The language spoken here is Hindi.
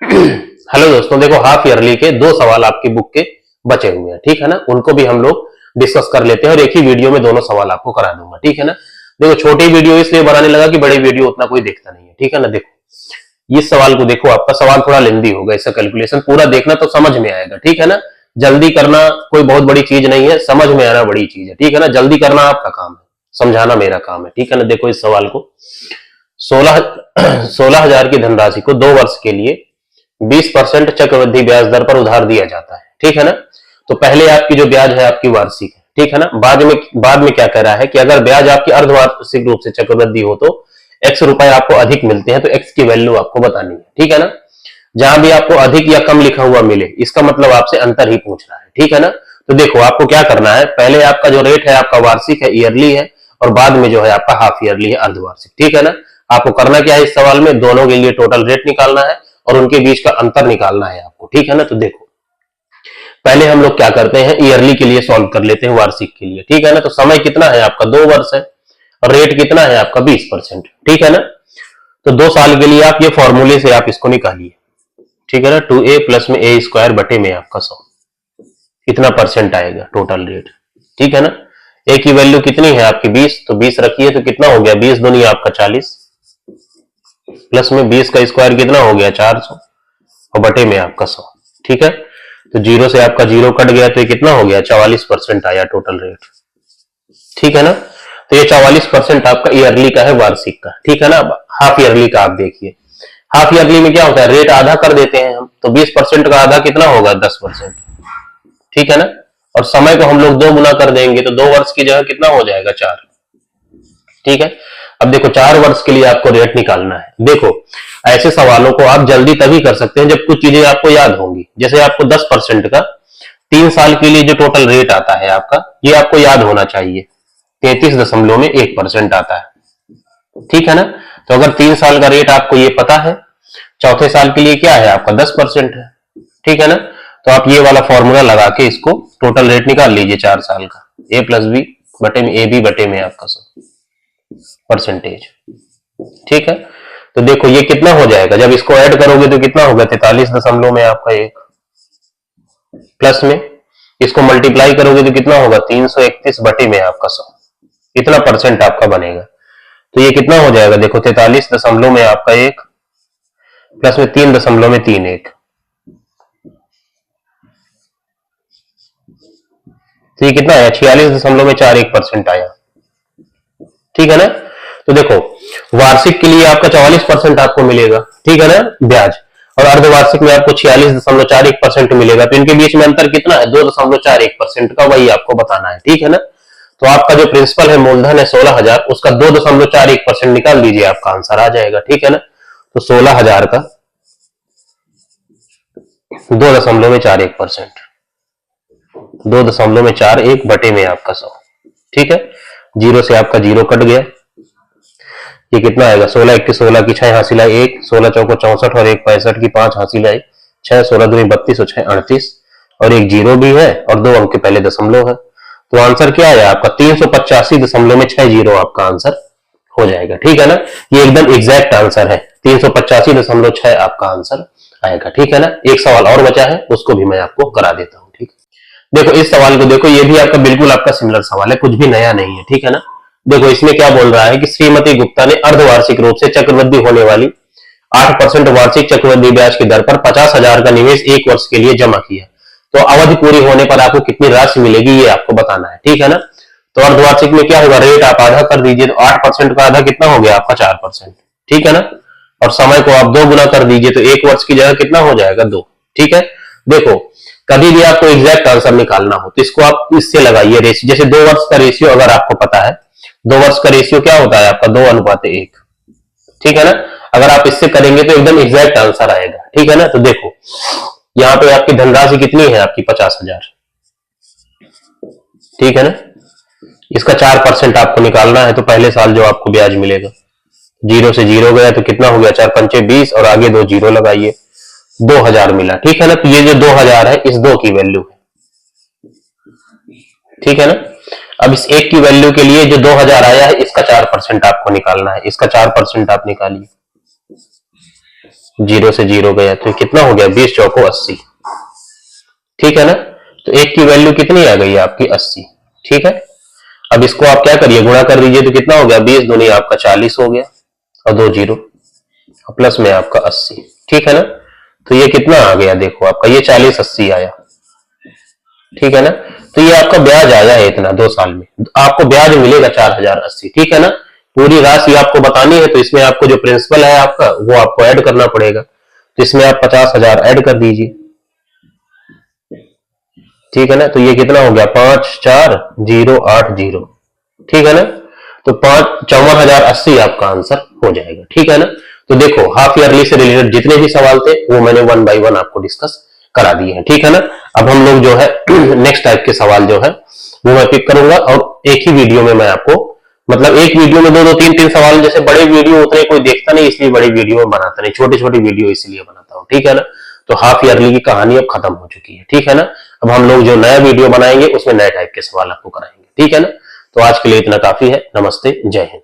हेलो दोस्तों, देखो हाफ ईयरली के दो सवाल आपकी बुक के बचे हुए हैं, ठीक है ना। उनको भी हम लोग डिस्कस कर लेते हैं और एक ही वीडियो में दोनों सवाल आपको करा दूंगा, ठीक है ना। देखो छोटी वीडियो इसलिए बनाने लगा कि बड़ी वीडियो उतना कोई देखता नहीं है, ठीक है ना। देखो इस सवाल को देखो, आपका सवाल थोड़ा लेंदी होगा, इसका कैलकुलेशन पूरा देखना तो समझ में आएगा, ठीक है ना। जल्दी करना कोई बहुत बड़ी चीज नहीं है, समझ में आना बड़ी चीज है, ठीक है ना। जल्दी करना आपका काम है, समझाना मेरा काम है, ठीक है ना। देखो इस सवाल को 16,000 की धनराशि को 2 वर्ष के लिए 20% चक्रवृद्धि ब्याज दर पर उधार दिया जाता है, ठीक है ना। तो पहले आपकी जो ब्याज है आपकी वार्षिक है, ठीक है ना। बाद में क्या कह रहा है कि अगर ब्याज आपकी अर्धवार्षिक रूप से चक्रवृद्धि हो तो x रुपए आपको अधिक मिलते हैं, तो x की वैल्यू आपको बतानी है, ठीक है ना। जहां भी आपको अधिक या कम लिखा हुआ मिले, इसका मतलब आपसे अंतर ही पूछ रहा है, ठीक है ना। तो देखो आपको क्या करना है, पहले आपका जो रेट है आपका वार्षिक है, ईयरली है, और बाद में जो है आपका हाफ ईयरली है, अर्धवार्षिक, ठीक है ना। आपको करना क्या है, इस सवाल में दोनों के लिए टोटल रेट निकालना है और उनके बीच का अंतर निकालना है आपको, ठीक है ना। तो देखो पहले हम लोग क्या करते हैं, ईयरली के लिए सॉल्व कर लेते हैं वार्षिक के लिए, ठीक है ना। तो समय कितना है आपका, 2 वर्ष है, और रेट कितना है आपका 20%, ठीक है ना। तो 2 साल के लिए आप ये फॉर्मूले से आप इसको निकालिए, ठीक है ना। 2a प्लस में a स्क्वायर बटे में आपका 100, इतना परसेंट आएगा टोटल रेट, ठीक है ना। a की वैल्यू कितनी है आपकी 20, तो 20 रखिए, तो कितना हो गया 20 दूनी आपका 40, प्लस में 20 का स्क्वायर कितना हो गया 400, और बटे में आपका 100, ठीक है। तो जीरो से आपका जीरो कट गया, तो ये कितना हो गया 44% आया टोटल रेट, ठीक है ना। तो ये 44% आपका ईयरली का है, वार्षिक का, ठीक है ना। हाफ ईयरली का आप देखिए, हाफ ईयरली में क्या होता है, रेट आधा कर देते हैं हम, तो 20% का आधा कितना होगा 10%, ठीक है ना। और समय को हम लोग 2 गुना कर देंगे, तो 2 वर्ष की जगह कितना हो जाएगा 4, ठीक है। अब देखो 4 वर्ष के लिए आपको रेट निकालना है। देखो ऐसे सवालों को आप जल्दी तभी कर सकते हैं जब कुछ चीजें आपको याद होंगी। जैसे आपको 10% का 3 साल के लिए जो टोटल रेट आता है आपका, ये आपको याद होना चाहिए, 33.1% आता है, ठीक है ना। तो अगर 3 साल का रेट आपको ये पता है, चौथे साल के लिए क्या है आपका 10% है, ठीक है ना। तो आप ये वाला फॉर्मूला लगा के इसको टोटल रेट निकाल लीजिए 4 साल का, a प्लस बी बटे में ए बी बटे में आपका 100%, ठीक है। तो देखो ये कितना हो जाएगा, जब इसको ऐड करोगे तो कितना होगा 43 में आपका 1, प्लस में इसको मल्टीप्लाई करोगे तो कितना होगा 331 बटे में आपका 100, इतना परसेंट आपका बनेगा। तो ये कितना हो जाएगा, देखो 43 में आपका 1, प्लस में 3.31, तो ये कितना आया 46.41% आया, ठीक है ना। तो देखो वार्षिक के लिए आपका 44% आपको मिलेगा, ठीक है ना ब्याज, और अर्धवार्षिक में आपको 46.41% मिलेगा। तो इनके बीच में अंतर कितना है 2.41% का, वही आपको बताना है, ठीक है ना। तो आपका जो प्रिंसिपल है मूलधन है 16,000, उसका 2.41% निकाल दीजिए, आपका आंसर आ जाएगा, ठीक है ना। तो 16,000 का 2.41%, 2.41 बटे में आपका 100, ठीक है। जीरो से आपका जीरो कट गया, ये कितना आएगा 16 21 16 की 6 हासिल आए 1, 16 चौको 64 और 1 65 की 5 हासिल आए 6, 16 दूनी 32 और 6 38, और एक जीरो भी है और 2 अंक के पहले दशमलव है। तो आंसर क्या है आपका 385.60 आपका आंसर हो जाएगा, ठीक है ना। ये एकदम एग्जैक्ट आंसर है, 385.6 आपका आंसर आएगा, ठीक है ना। एक सवाल और बचा है, उसको भी मैं आपको करा देता हूं, ठीक है। देखो इस सवाल को देखो, ये भी आपका बिल्कुल आपका सिमिलर सवाल है, कुछ भी नया नहीं है, ठीक है ना। देखो इसमें क्या बोल रहा है कि श्रीमती गुप्ता ने अर्धवार्षिक रूप से चक्रवृद्धि होने वाली 8% वार्षिक चक्रवृद्धि ब्याज की दर पर 50,000 का निवेश 1 वर्ष के लिए जमा किया, तो अवधि पूरी होने पर आपको कितनी राशि मिलेगी ये आपको बताना है, ठीक है ना। तो अर्धवार्षिक में क्या होगा, रेट आप आधा कर दीजिए, तो 8% का आधा कितना हो गया आपका 4%, ठीक है ना। और समय को आप 2 गुना कर दीजिए, तो 1 वर्ष की जगह कितना हो जाएगा 2, ठीक है। देखो कभी भी आपको एग्जैक्ट आंसर निकालना हो तो इसको आप इससे लगाइए रेशियो, जैसे 2 वर्ष का रेशियो अगर आपको पता है, 2 वर्ष का रेशियो क्या होता है आपका 2:1, ठीक है ना। अगर आप इससे करेंगे तो एकदम एग्जैक्ट आंसर आएगा, ठीक है ना। तो देखो यहाँ पे आपकी धनराशि कितनी है आपकी 50,000, ठीक है ना। इसका 4% आपको निकालना है, तो पहले साल जो आपको ब्याज मिलेगा, जीरो से जीरो गया तो कितना हो गया 4 पंचे 20, और आगे 2 जीरो लगाइए, 2,000 मिला, ठीक है ना। तो ये जो 2,000 है इस 2 की वैल्यू है, ठीक है ना। अब इस 1 की वैल्यू के लिए जो 2,000 आया है, इसका 4% आपको निकालना है, इसका 4% आप निकालिए, जीरो से जीरो गया तो कितना हो गया, 20 चौको 80। ठीक है ना, तो एक की वैल्यू कितनी आ गई आपकी 80। ठीक है, अब इसको आप क्या करिए, गुणा कर दीजिए तो कितना हो गया, 20 दूनी आपका 40 हो गया और 2 जीरो प्लस में आपका 80। ठीक है ना, तो ये कितना आ गया देखो आपका, ये 40 80 आया। ठीक है ना, तो ये आपका ब्याज आया है इतना 2 साल में, आपको ब्याज मिलेगा 4080। ठीक है ना, पूरी राशि आपको बतानी है तो इसमें आपको जो प्रिंसिपल है आपका वो आपको ऐड करना पड़ेगा, तो इसमें आप 50,000 ऐड कर दीजिए। ठीक है ना, तो ये कितना हो गया, 54080। ठीक है ना, तो 54,080 आपका आंसर हो जाएगा। ठीक है ना, तो देखो हाफ ईयरली से रिलेटेड जितने भी सवाल थे वो मैंने 1 बाय 1 आपको डिस्कस करा दिए हैं। ठीक है ना, अब हम लोग जो है नेक्स्ट टाइप के सवाल जो है वो मैं पिक करूंगा और एक ही वीडियो में मैं आपको, मतलब एक वीडियो में दो दो तीन तीन सवाल, जैसे बड़े वीडियो उतने कोई देखता नहीं इसलिए बड़ी वीडियो में बनाता नहीं, छोटी छोटी वीडियो इसलिए बनाता हूँ। ठीक है ना, तो हाफ ईयरली की कहानी अब खत्म हो चुकी है। ठीक है ना, अब हम लोग जो नया वीडियो बनाएंगे उसमें नए टाइप के सवाल आपको कराएंगे। ठीक है ना, तो आज के लिए इतना काफी है। नमस्ते, जय हिंद।